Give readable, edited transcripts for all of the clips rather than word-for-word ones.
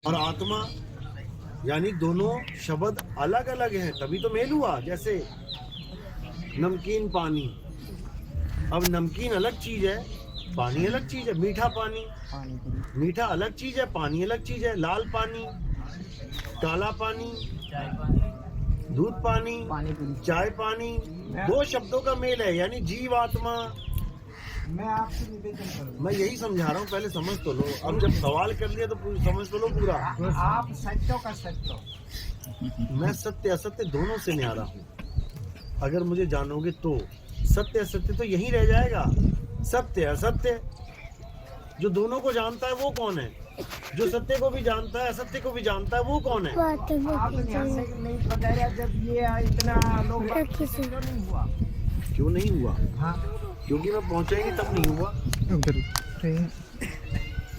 और आत्मा, यानी दोनों शब्द अलग अलग हैं, तभी तो मेल हुआ। जैसे नमकीन पानी, अब नमकीन अलग चीज है, पानी अलग चीज है। मीठा पानी, मीठा अलग चीज है, पानी अलग चीज है। लाल पानी, काला पानी, दूध पानी, चाय पानी, दो शब्दों का मेल है, यानी जीव आत्मा। मैं आपसे निवेदन करूंगा, मैं यही समझा रहा हूँ, पहले समझ तो लो। अब जब सवाल कर लिया तो समझ तो लो पूरा। आप सत्यों का सत्य। मैं सत्य असत्य दोनों से न्यारा हूँ। अगर मुझे जानोगे तो सत्य असत्य तो यही रह जाएगा। सत्य असत्य, जो दोनों को जानता है वो कौन है? जो सत्य को भी जानता है असत्य को भी जानता है वो कौन है? आपने यहाँ से नहीं बताया जब ये इतना लोग क्यों नहीं हुआ? क्यों नहीं हुआ? हाँ, क्योंकि मैं पहुंचा ही नहीं, तब नहीं हुआ।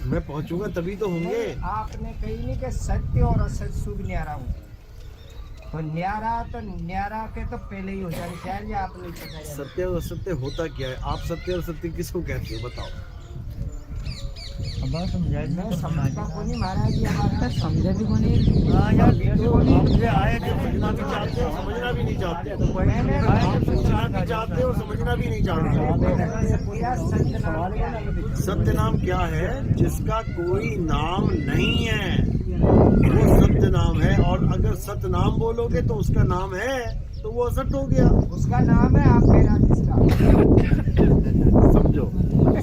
मैं पहुंचूंगा तभी तो होंगे। आपने कही नहीं कि सत्य और असत्य शुभ न्यारा हूँ, तो न्यारा के तो पहले ही हो जाना चाहिए। आपने बताया सत्य और असत्य होता क्या है? आप सत्य और सत्य किसको कहते हो बताओ? मैं समझता को नहीं महाराज जी, हमारा समझे भी को नहीं। मुझे आए थे, समझना भी चाहते हो, समझना भी नहीं चाहते। आप सोचना भी चाहते हो, समझना भी नहीं चाहते। सत्य नाम क्या है? जिसका कोई नाम नहीं है वो सत्य नाम है। और अगर सत्य नाम बोलोगे तो उसका नाम है तो वो असत्य हो गया। उसका नाम है, आप मेरा जिसका समझो,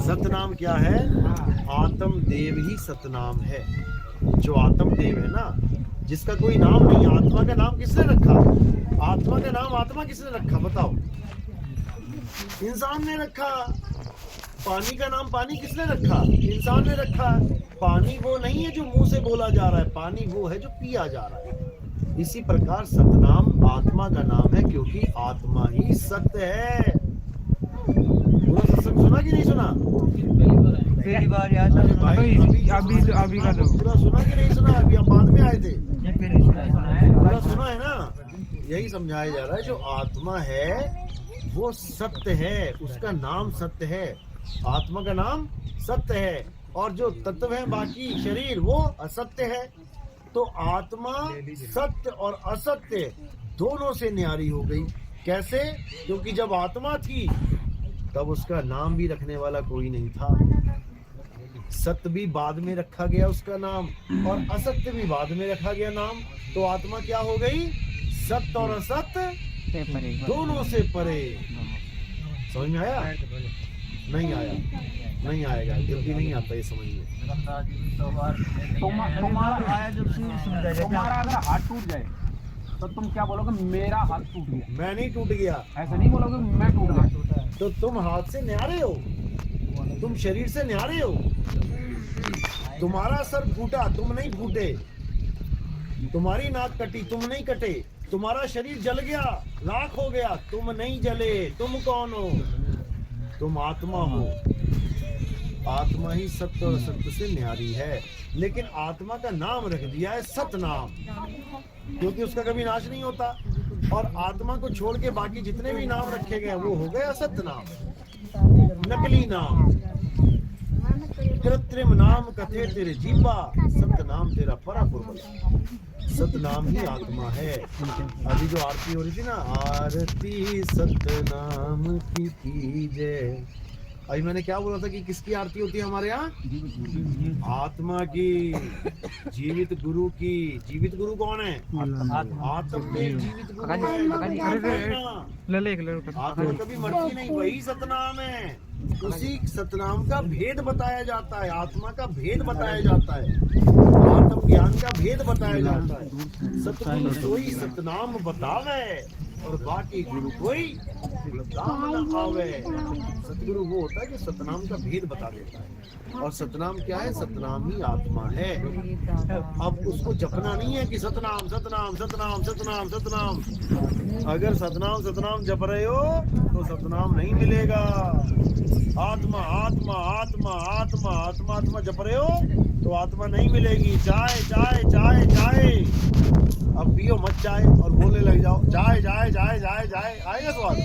सतनाम क्या है? आत्मदेव ही सतनाम है। जो आत्मदेव है ना, जिसका कोई नाम नहीं। आत्मा का नाम किसने रखा? आत्मा का नाम आत्मा किसने रखा बताओ? इंसान ने रखा। पानी का नाम पानी किसने रखा? इंसान ने रखा। पानी वो नहीं है जो मुंह से बोला जा रहा है, पानी वो है जो पिया जा रहा है। इसी प्रकार सतनाम आत्मा का नाम है, क्योंकि आत्मा ही सत्य है। पूरा सत्संग सुना कि नहीं सुना? पहली बार याद अभी का तो पूरा सुना कि नहीं सुना? अभी आप बाद में आए थे। पूरा सुना है ना? यही समझाया जा रहा है, जो आत्मा है वो सत्य है, उसका नाम सत्य है। आत्मा का नाम सत्य है, और जो तत्व है बाकी शरीर वो असत्य है। तो आत्मा सत्य और असत्य दोनों से न्यारी हो गई। कैसे? क्योंकि जब आत्मा थी तब उसका नाम भी रखने वाला कोई नहीं था। सत्य भी बाद में रखा गया उसका नाम, और असत्य भी बाद में रखा गया नाम। तो आत्मा क्या हो गई? सत्य और असत्य दोनों से परे। समझ में आया? नहीं आया? नहीं आएगा, जल्दी नहीं आता ये समझ में। तुम्हारा आया जब तुम्हारा अगर हाथ टूट जाए तो तुम क्या बोलोगे? मेरा हाथ टूट गया। मैं नहीं टूट गया। ऐसा नहीं बोलोगे मैं टूट गया। तो तुम हाथ से न्यारे हो, तुम शरीर से न्यारे हो। तुम्हारा सर फूटा, तुम नहीं फूटे। तुम्हारी नाक कटी, तुम नहीं कटे। तुम्हारा शरीर जल गया, राख हो गया, तुम नहीं जले। तुम कौन हो? तुम आत्मा हो। आत्मा ही सत्य और सत्य से न्यारी है। लेकिन आत्मा का नाम रख दिया है सत नाम, क्योंकि उसका कभी नाश नहीं होता। और आत्मा को छोड़ के बाकी जितने भी नाम रखे गए वो हो गए असत्य नाम, नकली नाम। कृत्रिम नाम कथे तेरे जीवा, सत्य नाम तेरा परा पुरबल। सत्य नाम ही आत्मा है। अभी जो आरती हो रही थी ना, आरती सत्य नाम की कीजय। अभी मैंने क्या बोला था कि किसकी आरती होती है हमारे यहाँ? आत्मा की, जीवित गुरु की। जीवित गुरु कौन है? आत्मदेव जीवित गुरु है। आत्मा कभी मरती नहीं, वही सतनाम है। उसी सतनाम का भेद बताया जाता है, आत्मा का भेद बताया जाता है, आत्म ज्ञान का भेद बताया जाता है। सतगुरु सोई सतनाम बतावे और बाकी गुरु कोई नाम न आवे। सतगुरु वो होता है कि सतनाम का भेद बता देता है। और सतनाम क्या है? सतनाम ही आत्मा है। अब उसको जपना नहीं है कि सतनाम सतनाम सतनाम सतनाम सतनाम। अगर सतनाम सतनाम जप रहे हो तो सतनाम नहीं मिलेगा। आत्मा आत्मा आत्मा आत्मा आत्मा आत्मा जप रहे हो तो आत्मा नहीं मिलेगी। चाय चाय चाय चाय, अब पियो मत चाय और बोलने लग जाओ चाय जाए जाए जाए जाए, आएगा स्वाद?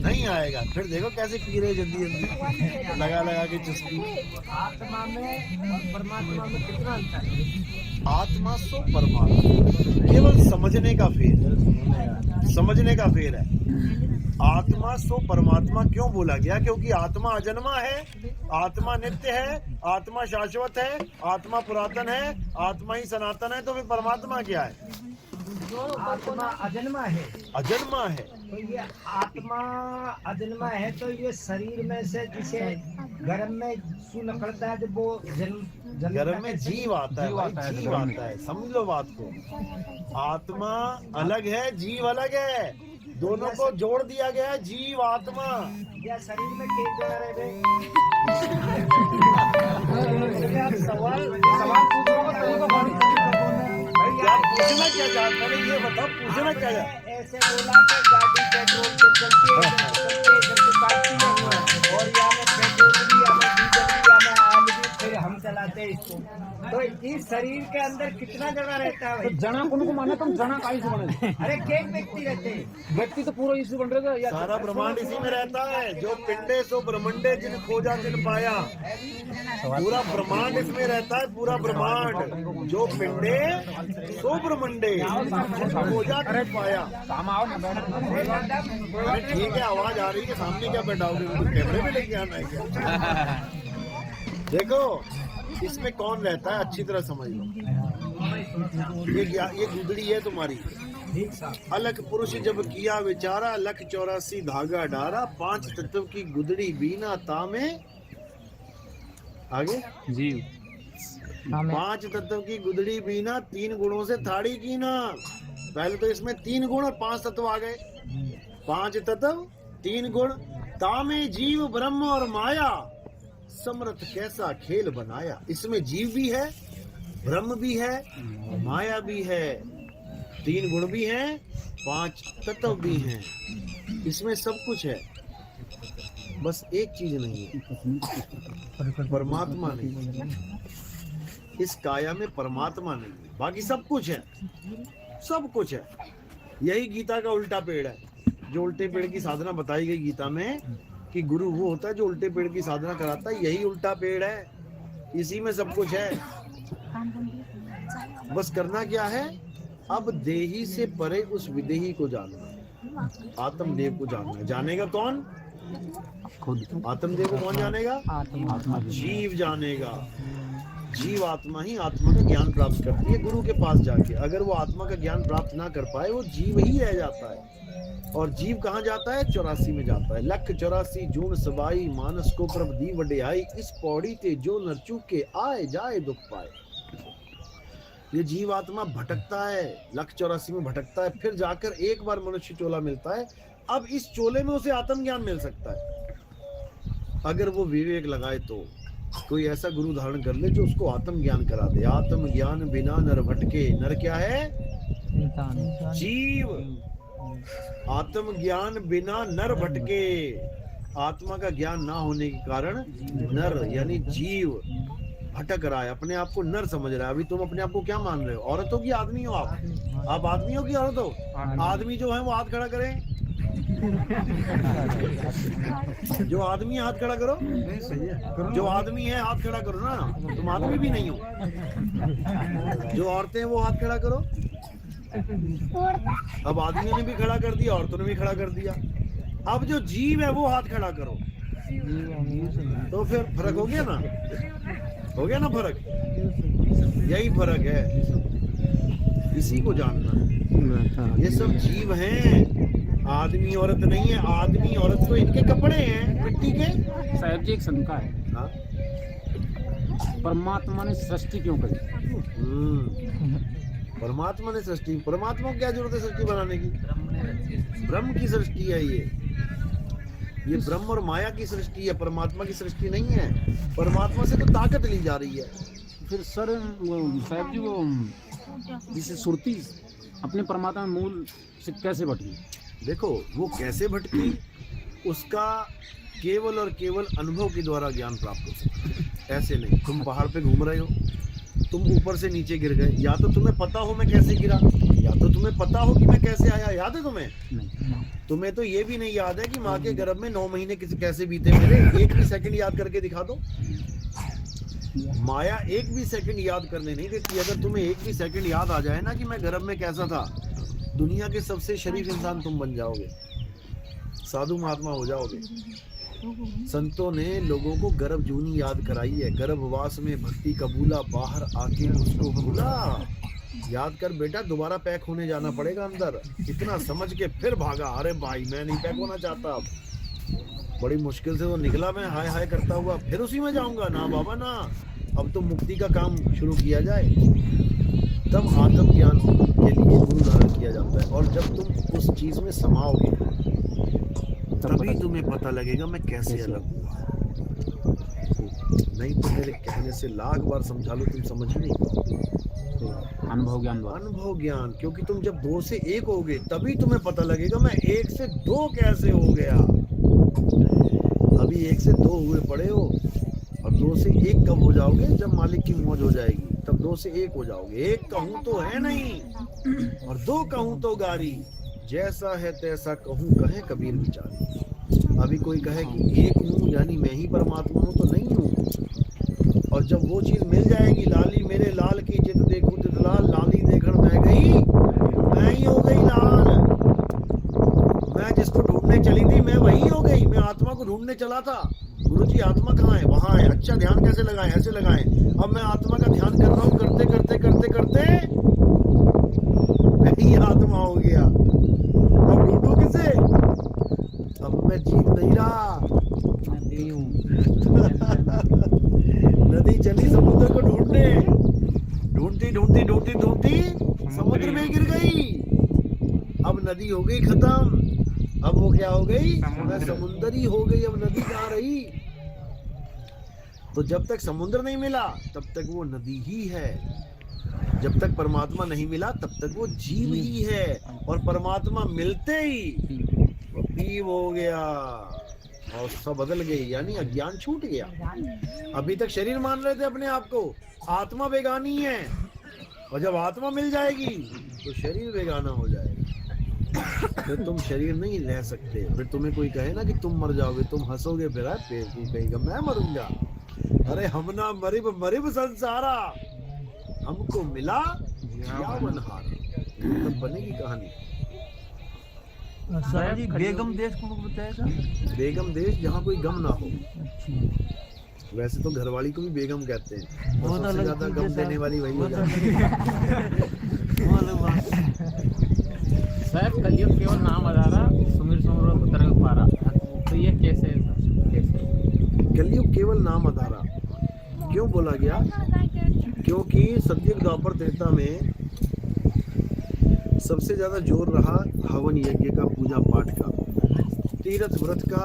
नहीं आएगा। फिर देखो कैसे पी रहे जल्दी जल्दी लगा लगा के चुस्की। आत्मा में और परमात्मा में कितना अंतर है? आत्मा सो परमात्मा, केवल समझने का फेर है, समझने का फेर है। आत्मा सो परमात्मा क्यों बोला गया? क्योंकि आत्मा अजन्मा है, आत्मा नित्य है, आत्मा शाश्वत है, आत्मा पुरातन है, आत्मा ही सनातन है। तो फिर परमात्मा क्या है? आत्मा अजन्मा है, अजन्मा है। तो ये आत्मा अजन्मा है, तो ये शरीर में से जिसे गर्भ में सू निकलता है, जब वो जन्म गर्भ में जीव आता है भाई, जीव आता है, समझ लो बात को। आत्मा अलग है, जीव अलग है, दोनों को जोड़ दिया गया है, जीव आत्मा। या शरीर में केक जोड़ा रहे थे। आप सवाल क्या पूछना क्या चाहते हैं? ये बताओ, पूछना क्या चाहते? ऐसे बोला कि गाड़ी पेट्रोल से चलती है, और यहाँ में पेट्रोल भी, हमें डीजल भी, हमें ऑयल भी, फिर हम चलाते हैं इसको। तो इस शरीर के अंदर कितना जगह रहता है भाई? जना को माना तुम जना का इशू बने। अरे केक व्यक्ति रहते हैं, व्यक्ति तो पूरा इशू बन रहा था। सारा ब्रह्मांड इसी में रहता है। जो पिंडे सो ब्रह्मंडे, जिन खोजा तिन पाया। पूरा ब्रह्मांड इसमें रहता है, पूरा ब्रह्मांड। जो पिंडे सो ब्रह्मंडे, जिन खोजा तिन पाया। अरे ठीक है, आवाज आ रही है, सामने क्या बैठाओगे? कैमरे में लेके आना है क्या? देखो इसमें कौन रहता है, अच्छी तरह समझ लो। ये गुदड़ी है तुम्हारी। अलख पुरुष जब किया विचारा, लख 84 धागा डारा। 5 तत्व की गुदड़ी बीना तामे, आगे जीव। 5 तत्व की गुदड़ी बीना, 3 गुणों से थाड़ी कीना। पहले तो इसमें 3 गुण और 5 तत्व आ गए। 5 तत्व 3 गुण, तामे जीव ब्रह्म और माया, समर्थ कैसा खेल बनाया। इसमें जीव भी है, ब्रह्म भी है, माया भी है, 3 गुण भी हैं, 5 तत्व भी हैं। इसमें सब कुछ है, बस एक चीज नहीं है, परमात्मा नहीं। इस काया में परमात्मा नहीं है, बाकी सब कुछ है, सब कुछ है। यही गीता का उल्टा पेड़ है। जो उल्टे पेड़ की साधना बताई गई गीता में कि गुरु वो होता है जो उल्टे पेड़ की साधना कराता है, यही उल्टा पेड़ है। इसी में सब कुछ है। बस करना क्या है? अब देही से परे उस विदेही को जानना, आत्मदेव को जानना। जानेगा कौन? खुद। आत्मदेव को कौन जानेगा? जीव जानेगा। जीव आत्मा ही आत्मा का ज्ञान प्राप्त करती है गुरु के पास जाके। अगर वो आत्मा का ज्ञान प्राप्त ना कर पाए, वो जीव ही रह जाता है। और जीव कहाँ जाता है? 84 में जाता है। लख 84 जून सबाई, मानस को प्रभ दी वड्याई। इस पौड़ी ते जो नर चूके, आए जाए दुख पाए। ये जीव आत्मा भटकता है, लख 84 में भटकता है, फिर जाकर एक बार मनुष्य चोला मिलता है। अब इस चोले में उसे आत्म ज्ञान मिल सकता है अगर वो विवेक लगाए तो। कोई ऐसा गुरु धारण कर ले जो उसको आत्म ज्ञान करा दे। आत्म ज्ञान बिना नर भटके। नर क्या है? जीव। आत्म ज्ञान बिना नर भटके। आत्मा का ज्ञान ना होने के कारण नर यानी जीव भटक रहा है, अपने आप को नर समझ रहा है। अभी तुम अपने आप को क्या मान रहे हो? औरत हो कि आदमी हो? आप आदमी हो कि औरत हो? आदमी जो है वो हाथ खड़ा करें। जो आदमी है हाथ खड़ा करो। जो आदमी है हाथ खड़ा करो ना, तुम आदमी भी नहीं हो। जो औरतें हैं वो हाथ खड़ा करो। अब आदमियों ने भी खड़ा कर दिया, औरतों ने भी खड़ा कर दिया। अब जो जीव है वो हाथ खड़ा करो। तो फिर फर्क हो गया ना? हो गया ना फर्क? यही फर्क है, इसी को जानना है। ये सब जीव हैं, आदमी औरत नहीं है। आदमी औरत तो इनके कपड़े हैं मिट्टी के। साहब जी एक शंका है, परमात्मा ने सृष्टि क्यों करी? परमात्मा ने सृष्टि, परमात्मा को क्या जरूरत है सृष्टि बनाने की? ब्रह्म की सृष्टि है ये ब्रह्म और माया की सृष्टि है, परमात्मा की सृष्टि नहीं है। परमात्मा से तो ताकत ली जा रही है। फिर सर साहब जी वो जिसे सुरती अपने परमात्मा मूल से कैसे भटकी? देखो वो कैसे भटकी, उसका केवल और केवल अनुभव के द्वारा ज्ञान प्राप्त हो सकता है। ऐसे नहीं तुम पहाड़ पे घूम रहे हो, तुम ऊपर से नीचे गिर गए, या तो तुम्हें पता हो मैं कैसे गिरा, या तो तुम्हें पता हो कि मैं कैसे आया। याद है तुम्हें? तुम्हें तो ये भी नहीं याद है कि माँ के गर्भ में 9 महीने कैसे बीते मेरे। एक भी सेकंड याद करके दिखा दो। माया एक भी सेकंड याद करने नहीं देती। अगर तुम्हें एक भी सेकंड याद आ जाए ना कि मैं गर्भ में कैसा था, दुनिया के सबसे शरीफ इंसान तुम बन जाओगे, साधु महात्मा हो जाओगे। संतों ने लोगों को गर्भ जूनी याद कराई है। गर्भवास में भक्ति कबूला, बाहर आके उसको भूला। याद कर बेटा, दोबारा पैक होने जाना पड़ेगा अंदर। इतना समझ के फिर भागा, अरे भाई मैं नहीं पैक होना चाहता। अब बड़ी मुश्किल से वो निकला, मैं हाय हाय करता हुआ फिर उसी में जाऊंगा ना बाबा ना। अब तो मुक्ति का काम शुरू किया जाए। तब आत्मज्ञान के लिए गुरु धारण किया जाता है। और जब तुम उस चीज में समाओगे तभी तुम्हें पता लगेगा मैं कैसे अलग हुआ। नहीं तो मेरे कहने से लाख बार समझा लो, तुम समझ ही नहीं पाओगे। अनुभव ज्ञान द्वारा। अनुभव ज्ञान, क्योंकि तुम जब 2 से 1 होगे तभी तुम्हें पता लगेगा मैं 1 से 2 कैसे हो गया। अभी 1 से 2 हुए पड़े हो, और 2 से 1 कब हो जाओगे? जब मालिक की मौज हो जाएगी, तब 2 से 1 हो जाओगे। 1 कहूँ तो है नहीं, और 2 कहूँ तो गारी। जैसा है तैसा कहूँ, कहे कबीर विचारी। अभी कोई कहे कि 1 हूँ यानी मैं ही परमात्मा हूँ, तो नहीं हूँ। और जब वो चीज मिल जाएगी, लाली मेरे लाल की जित देखूं तित लाल, लाली देखण बह गई, मैं ही हो गई लाल। मैं जिसको ढूंढने चली थी मैं वही हो गई। मैं आत्मा को ढूंढने चला था। गुरुजी आत्मा कहाँ है? वहां है। अच्छा ध्यान कैसे लगाएं? ऐसे लगाएं। अब मैं आत्मा का ध्यान कर रहा हूँ, करते करते करते करते मैं ही आत्मा हो गया। अब ढूंढू किसे? अब मैं जीत नहीं रहा, नदी चली समुद्र को ढूंढने, ढूंढती ढूंढती ढूंढती ढूंढती समुद्र में गिर गई। अब नदी हो गई खत्म। अब वो क्या हो गई? मैं समुद्र ही हो गई। अब नदी कहाँ रही? तो जब तक समुद्र नहीं मिला तब तक वो नदी ही है। जब तक परमात्मा नहीं मिला तब तक वो जीव ही है। और परमात्मा मिलते ही वो पीव हो गया, अवस्था बदल गई, यानी अज्ञान छूट गया। अभी तक शरीर मान रहे थे अपने आप को, आत्मा बेगानी है। और जब आत्मा मिल जाएगी तो शरीर बेगाना हो जाएगा। फिर तुम शरीर नहीं रह सकते। फिर तुम्हें कोई कहे ना कि तुम मर जाओगे, तुम हंसोगे, फिर बेवकूफ कहेगा मैं मरूंगा। अरे हम ना मरिब मरिब संसारा, हमको मिला यावनहारा। तब बनेगी कहानी। सर जी बेगम देश को बताया था? बेगम देश जहाँ कोई गम ना हो। वैसे तो घरवाली को भी बेगम कहते हैं, और सबसे ज्यादा गम देने वाली वही हो जाती है। साहब कलयुग केवल नाम आधारा, सुमिर सुमिर तरंग पारा। तो ये कैसे है सर? कैसे कलयुग केवल नाम आधारा क्यों बोला गया? क्योंकि सतयुग द्वापर त्रेता में सबसे ज्यादा जोर रहा हवन यज्ञ का, पूजा पाठ का, तीर्थ व्रत का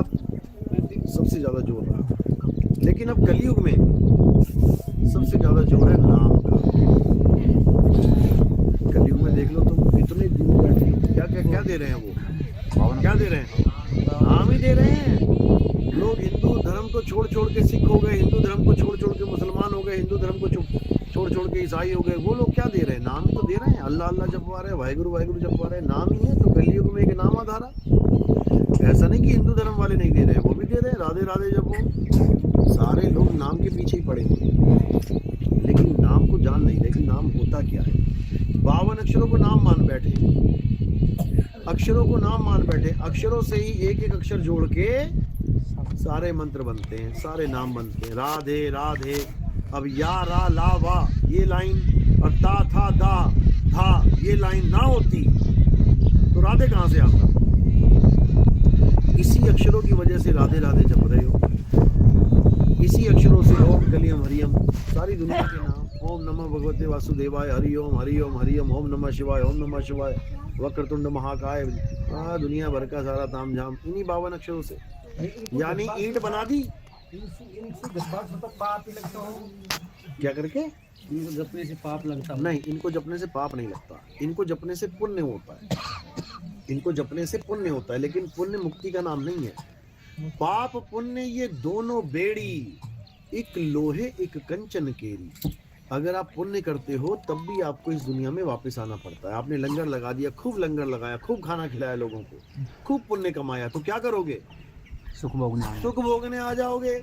सबसे ज्यादा जोर रहा। लेकिन अब कलयुग में सबसे ज्यादा जोर है नाम का। कलयुग में देख लो तुम, इतने गुरु बैठे, क्या क्या क्या दे रहे हैं? वो क्या दे रहे हैं? नाम ही दे रहे हैं। लोग हिंदू धर्म को छोड़ छोड़ के सिख हो गए, हिंदू धर्म को छोड़ छोड़ के मुसलमान हो गए, हिंदू धर्म को छोड़ छोड़ के ईसाई हो गए। वो लोग क्या दे रहे हैं? नाम तो दे रहे हैं। अल्लाह अल्लाह जपवा रहे हैं, वाहिगुरु वाहिगुरु जपवा रहे हैं, नाम ही है। तो कलयुग में एक नाम आधारा। ऐसा नहीं कि हिंदू धर्म वाले नहीं दे रहे हैं, वो भी दे रहे हैं, राधे राधे जपो। सारे लोग नाम के पीछे ही पड़े हुए, लेकिन नाम को जान नहीं रहे कि नाम होता क्या है। 52 अक्षरों को नाम मान बैठे, अक्षरों को नाम मान बैठे। अक्षरों से ही एक एक अक्षर जोड़ के सारे मंत्र बनते हैं, सारे नाम बनते हैं। राधे राधे। अब या रा ला वा ये लाइन, और ता था दा था ये लाइन ना होती तो राधे कहाँ से आता? इसी अक्षरों की वजह से राधे राधे जप रहे हो। इसी अक्षरों से ओम कलियम हरियम, सारी दुनिया के नाम। ओम नमः भगवते वासुदेवाय, हरि ओम हरि ओम हरि ओम, ओम नमः शिवाय, ओम नमः शिवाय, वक्रतुंड महाकाय। दुनिया भर का सारा ताम झाम इन्हीं 52 अक्षरों से। यानी ईंट बना दी। इनसे तो पाप ही लगता हो। क्या करके? इनको जपने से पाप लगता है? नहीं, इनको जपने से पाप नहीं लगता, इनको जपने से पुण्य होता है। इनको जपने से पुण्य होता है, लेकिन पुण्य मुक्ति का नाम नहीं है। पाप पुण्य ये दोनों बेड़ी, एक लोहे एक कंचन केरी। अगर आप पुण्य करते हो तब भी आपको इस दुनिया में वापस आना पड़ता है। आपने लंगर लगा दिया, खूब लंगर लगाया, खूब खाना खिलाया लोगों को, खूब पुण्य कमाया, तो क्या करोगे? सुख भोगने? सुख भोगने आ जाओगे।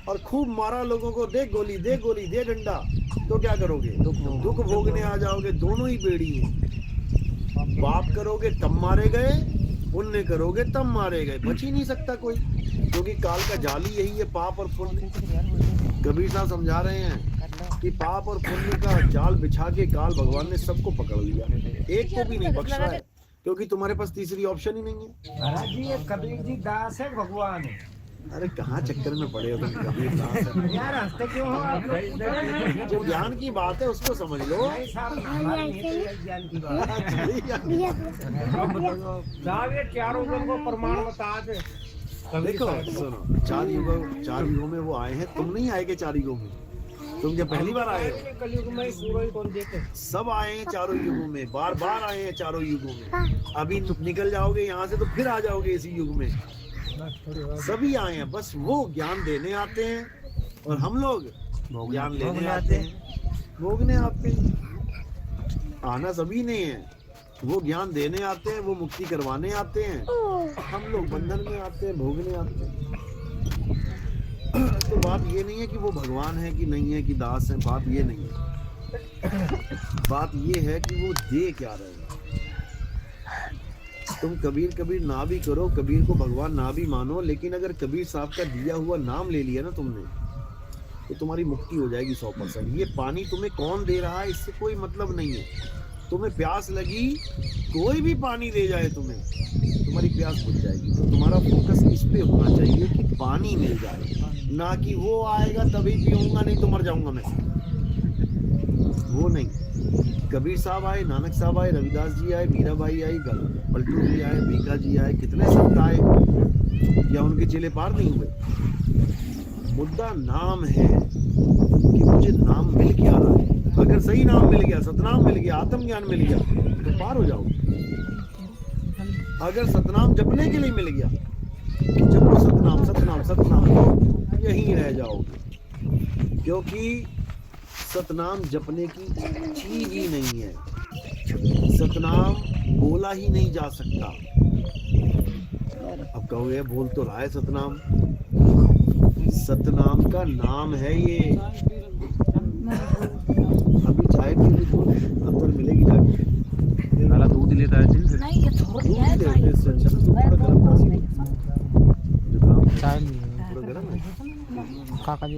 और खूब मारा लोगों को, दे गोली दे गोली दे डंडा, तो क्या करोगे? दुख भोगने आ जाओगे। दोनों ही बेड़ी हैं। पाप करोगे तब मारे गए, पुण्य करोगे तब मारे गए। बच ही नहीं सकता कोई, क्योंकि काल का जाल ही यही है, पाप और पुण्य। कबीर साहब समझा रहे हैं कि पाप और पुण्य का जाल बिछा के काल भगवान ने सबको पकड़ लिया, एक को भी नहीं बख्शा है, क्योंकि तुम्हारे पास तीसरी ऑप्शन ही नहीं है। महाराज जी ये कबीर जी दास है भगवान है। अरे कहाँ चक्कर में पड़े हो तुम? कबीर दास है। यार हंसते क्यों हो आप लोग? जो ज्ञान की बात है उसको समझ लो। नहीं साहब, हमारे लिए तो ये ज्ञान की बात है। साहब ये चारों लोगों को प्रमाण बता दे। देखो सुनो, चार युगों में वो आए हैं। तुम नहीं आए के चार युगों में? तुम जब पहली बार आए हो? कलयुग में सूरज कौन देते? सब आए हैं चारों युगों में, बार बार आए हैं चारों युगों में। अभी निकल जाओगे यहाँ से तो फिर आ जाओगे इसी युग में। सभी आए हैं, बस वो ज्ञान देने आते हैं और हम लोग ज्ञान लेने आते हैं, भोगने आते हैं। आना सभी ने है। वो ज्ञान देने आते हैं, वो मुक्ति करवाने आते हैं, हम लोग बंधन में आते हैं, भोगने आते हैं। तो बात ये नहीं है कि वो भगवान है कि नहीं है, कि दास है, बात ये नहीं है। बात ये है कि वो दे क्या रहे हैं। तुम कबीर कबीर ना भी करो, कबीर को भगवान ना भी मानो, लेकिन अगर कबीर साहब का दिया हुआ नाम ले लिया ना तुमने, तो तुम्हारी मुक्ति हो जाएगी 100%। ये पानी तुम्हें कौन दे रहा है इससे कोई मतलब नहीं है। तुम्हें प्यास लगी, कोई भी पानी दे जाए तुम्हें, तुम्हारी प्यास बुझ जाएगी। तो तुम्हारा फोकस इस पे होना चाहिए कि पानी मिल जाए, ना कि वो आएगा तभी पीऊंगा, नहीं तो मर जाऊंगा मैं। वो नहीं। कबीर साहब आए, नानक साहब आए, रविदास जी आए, मीराबाई आई, पलटू जी आए, बीका जी आए, कितने संत आए, क्या उनके चेले पार नहीं हुए? मुद्दा नाम है कि मुझे नाम मिल क्या रहा है। अगर सही नाम मिल गया, सतनाम मिल गया, आत्मज्ञान मिल गया, तो पार हो जाओगे। अगर सतनाम जपने के लिए मिल गया, जपो सतनाम सतनाम सतनाम, तो यहीं रह जाओगे, क्योंकि सतनाम जपने की चीज ही नहीं है। सतनाम बोला ही नहीं जा सकता। अब कहोगे बोल तो रहा है सतनाम, सतनाम का नाम है ये। अभी चाय पी ली तो अंदर मिलेगी जाके। साला दूध लेता है जिनसे। नहीं ये थोड़ी है दूध लेते इससे अच्छा तो थोड़ा गर्म कर सी। चाय थोड़ा गर्म है। काका जी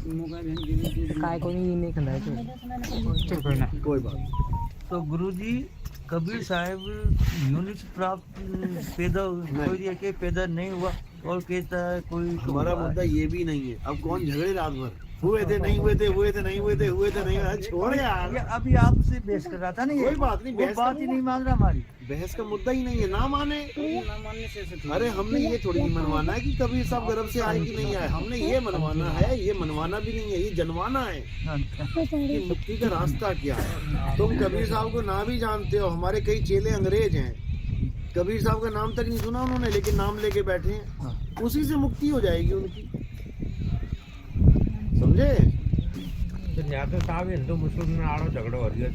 काय को नहीं खंदा है चल कोई ना। कोई बात। तो गुरुजी कबीर साहब यूनिट प्राप्त पैदा नहीं हुआ और कहता है कोई। हमारा मुद्दा ये भी नहीं है। अब कौन झगड़े रात भर, हुए थे नहीं हुए थे, हुए थे नहीं हुए थे, हुए थे नहीं हुए थे, छोड़ यार। ये अभी आपसे बहस कर रहा था ना, कोई बात नहीं, बहस बात ही नहीं मान रहा हमारी। बहस का मुद्दा ही नहीं है, ना माने। अरे हमने ये थोड़ी नहीं मनवाना है कि कबीर साहब गर्भ से आए कि नहीं आए। हमने ये मनवाना है, ये मनवाना भी नहीं है, ये जनवाना है कि मुक्ति का रास्ता क्या है। तुम कबीर साहब को ना भी जानते हो, हमारे कई चेले अंग्रेज हैं, कबीर साहब का नाम तक नहीं सुना उन्होंने, लेकिन नाम लेके बैठे हैं। उसी से मुक्ति हो जाएगी उनकी, समझे? तो साहब हिंदू मुस्लिम में आड़ो झगड़ो हो रही है।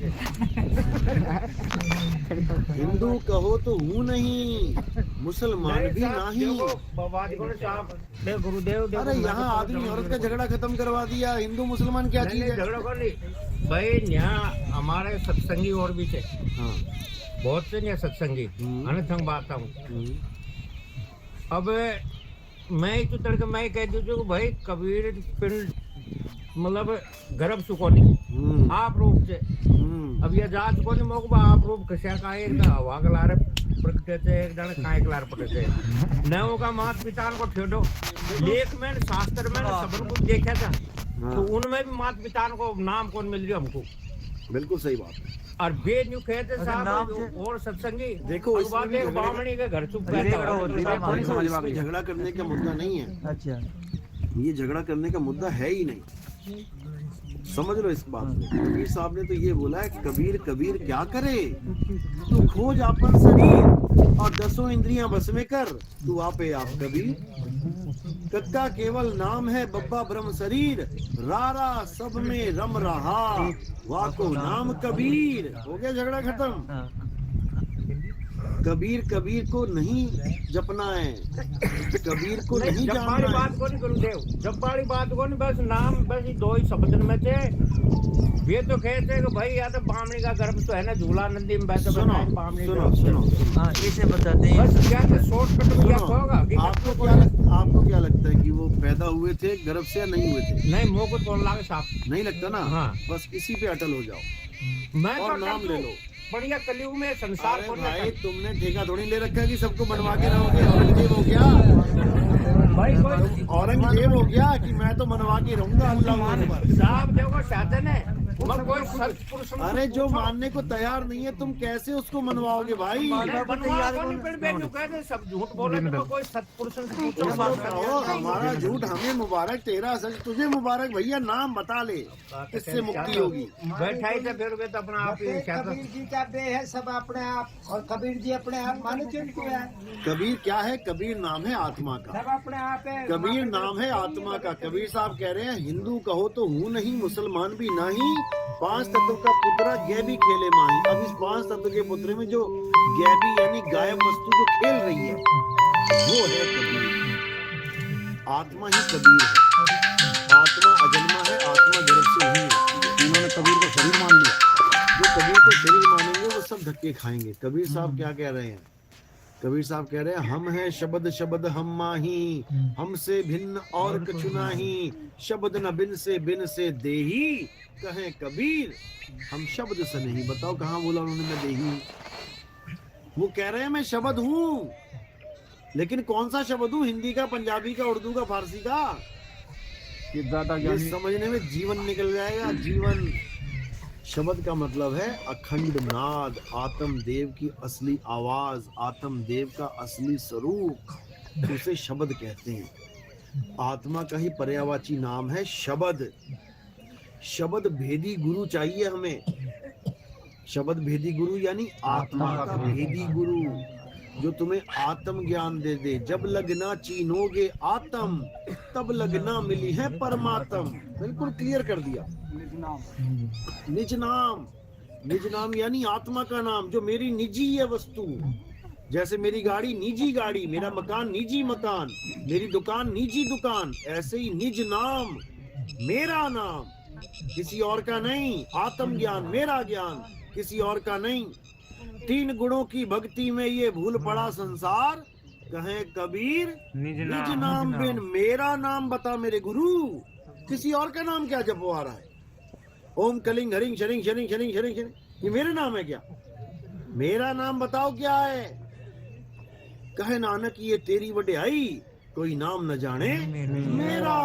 हिंदू कहो तो हूँ नहीं, मुसलमान भी नहीं। गुरुदेव अरे यहाँ आदमी औरत का झगड़ा खत्म करवा दिया। हिंदू मुसलमान क्या चीज है? झगड़ो कर ली भाई। यहाँ हमारे सत्संगी और भी थे, हाँ। बहुत से यहाँ सत्संगी अनथंग बात हूँ। अब मैं तो तड़के मैं कह दूँ भाई कबीर पिंड मतलब गर्भ सुकोनी आप रूप से। अब ये जात को नहीं मोक आप रूप कशा का एक हवा गलारे प्रकटे थे, एक जन काय गलार पड़े थे। नवों का मात पिता को ठेडो लेख में शास्त्र में सबन को देखा था, तो उनमें भी मात पिता को नाम कौन मिल गया हमको। बिल्कुल सही बात है। और बेद न्यू कहते साहब और सत्संगी देखो बामणी के घर चुप झगड़ा करने का मुद्दा नहीं है। अच्छा, ये झगड़ा करने का मुद्दा है ही नहीं, समझ लो इस बात में। कबीर साहब ने तो ये बोला है, कबीर कबीर क्या करे, तू खोज अपन शरीर और 10 इंद्रियां बस में कर, तू आपे आप कबीर। कक्का केवल नाम है, बब्बा ब्रह्म शरीर, रारा सब में रम रहा, वाको नाम कबीर। हो गया झगड़ा खत्म। कबीर कबीर को नहीं जपना है, कबीर को नहीं जब जानना बाड़ी है। बात को नहीं गुरुदेव, जब बाड़ी बात को नहीं, बस नाम, बस ये 2 ही शब्द में थे। ये तो कहते हैं कि भाई या तो बामणी का गर्भ तो है ना, झूला नदी में बैठे सुनो बामणी सुनो सुनो, हाँ इसे बताते हैं। बस क्या शॉर्टकट में क्या होगा कि आपको क्या लगता है कि वो पैदा हुए थे गर्भ से या नहीं हुए थे? नहीं, मुंह को तोड़ लागे साफ। नहीं लगता ना। हाँ। बस इसी पे अटल हो जाओ मैं और तो नाम ले लो। बढ़िया कलयुग में संसार अरे को भाई, तुमने ठेका थोड़ी ले रखा है कि सबको बनवा के रहोगे। औरंगजेब हो गया, भाई कोई औरंगजेब हो गया कि मैं तो मनवा के रहूंगा अल्लाह अकबर। साहब देखो शासन है, मगर कोई सत्पुरुष अरे जो मानने को तैयार नहीं है, तुम कैसे उसको मनवाओगे भाई? सब झूठ बोले तो कोई सत्पुरुष से पूछो। बताओ, हमारा झूठ हमें मुबारक, तेरा सच तुझे मुबारक। भैया नाम बता ले, इससे मुक्ति होगी। बैठा ही था फिर वे तो अपना आप ही क्या कबीर जी का बे है सब अपने आप, और कबीर जी अपने आप मानो जिनको है, कबीर क्या है? कबीर नाम है आत्मा का। सब अपने आप है। कबीर नाम है आत्मा का। कबीर साहब कह रहे हैं, हिंदू कहो तो हूँ नहीं, मुसलमान भी नहीं, 5 तत्व का पुत्र गैबी खेले माही। अब इस 5 तत्व के पुत्र में जो गैबी यानी गायब वस्तु जो खेल रही है, वो है कबीर। आत्मा ही कबीर है। आत्मा अजन्मा है, आत्मा गर्भ से नहीं है। इन्होंने कबीर को शरीर मान लिया। जो कबीर को शरीर मानेंगे वो सब धक्के खाएंगे। कबीर साहब क्या कह रहे हैं? कबीर साहब कह रहे हैं, हम हैं शब्द शब्द हम माही, हमसे भिन्न और कछु नाही, शब्द न बिन से देही, कहें कबीर हम शब्द से नहीं। बताओ कहाँ बोला उन्होंने मैं देही? वो कह रहे हैं मैं शब्द हूँ, लेकिन कौन सा शब्द हूँ? हिंदी का, पंजाबी का, उर्दू का, फारसी का? ये समझने में जीवन निकल जाएगा। जीवन शब्द का मतलब है अखंड नाद, आत्म देव की असली आवाज, आत्म देव का असली स्वरूप, उसे शब्द कहते हैं। आत्मा का ही पर्यायवाची नाम है शब्द। शब्द भेदी गुरु चाहिए हमें। शब्द भेदी गुरु यानी आत्मा का भेदी गुरु, जो तुम्हें आत्म ज्ञान दे दे। जब लगना चीनोगे आत्म, तब लगना मिली है परमात्म। बिल्कुल क्लियर कर दिया। निज नाम, निज नाम यानी आत्मा का नाम, जो मेरी निजी है वस्तु। जैसे मेरी गाड़ी निजी गाड़ी, मेरा मकान निजी मकान, मेरी दुकान निजी दुकान, ऐसे ही निज नाम, मेरा नाम, किसी और का नहीं। आत्म ज्ञान, मेरा ज्ञान, किसी और का नहीं। 3 गुणों की भक्ति में ये भूल पड़ा संसार, कहें कबीर निज नाम बिन मेरा नाम बता मेरे गुरु। किसी और का नाम क्या जपवा रहा है? ओम Kalinga hurrying sharing sharing sharing sharing sharing, ये मेरा नाम है क्या? मेरा नाम बताओ क्या है? कहे नानक ये तेरी वड्याई, कोई नाम न जाने मेरा।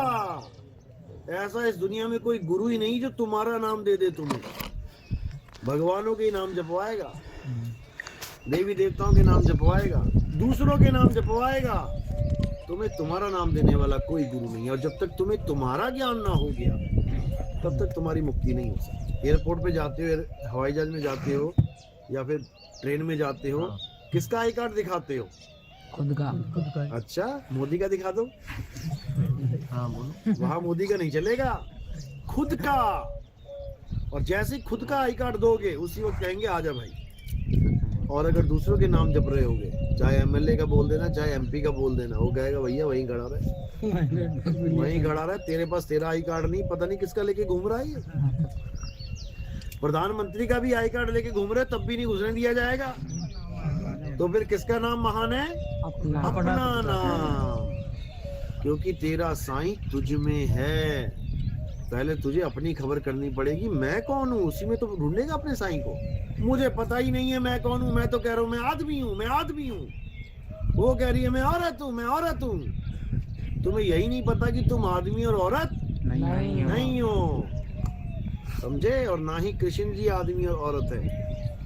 ऐसा इस दुनिया में कोई गुरु ही नहीं जो तुम्हारा नाम दे दे तुम्हें। भगवानों के नाम जपवाएगा, देवी देवताओं के नाम जपवाएगा, दूसरों के नाम जपवाएगा। तुम्हें तुम्हारा नाम देने वाला कोई गुरु नहीं है। और जब तक तुम्हें तुम्हारा ज्ञान ना हो गया, तब तक तुम्हारी मुक्ति नहीं हो सकती। एयरपोर्ट पे जाते हो, हवाई जहाज में जाते हो, या फिर ट्रेन में जाते हो, किसका आई कार्ड दिखाते हो? खुद का। अच्छा, मोदी का दिखा दो। हाँ बोलो। वहां मोदी का नहीं चलेगा, खुद का। और जैसे खुद का आई कार्ड दोगे, उसी वक्त कहेंगे आजा भाई। और अगर दूसरों के नाम जप रहे होगे, चाहे एमएलए का बोल देना, चाहे एमपी का बोल देना, वो कहेगा भैया वहीं खड़ा रहे, वहीं खड़ा रहे, तेरे पास तेरा आई कार्ड नहीं, पता नहीं किसका लेके घूम रहा है ये। प्रधानमंत्री का भी आई कार्ड लेके घूम रहे, तब भी नहीं घुसने दिया जाएगा। तो फिर किसका नाम महान है? अपना नाम। क्योंकि तेरा साईं तुझ में है। पहले तुझे अपनी खबर करनी पड़ेगी, मैं कौन हूँ। उसी में तो ढूंढेगा अपने साईं को। मुझे पता ही नहीं है मैं कौन हूँ, मैं तो कह रहा हूँ मैं आदमी हूँ, मैं आदमी हूँ। वो कह रही है मैं औरत हूँ, मैं औरत हूँ। तुम्हें यही नहीं पता कि तुम आदमी और औरत नहीं हो। समझे? और ना ही कृष्ण जी आदमी और औरत है,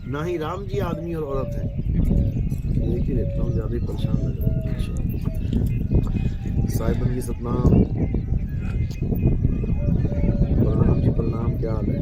ना ही राम जी आदमी और औरत है। देख ही रहता हूँ, ज्यादा परेशान लग रहा है। साहिबन की सतनाम। प्रणाम जी, प्रणाम। क्या हाल है?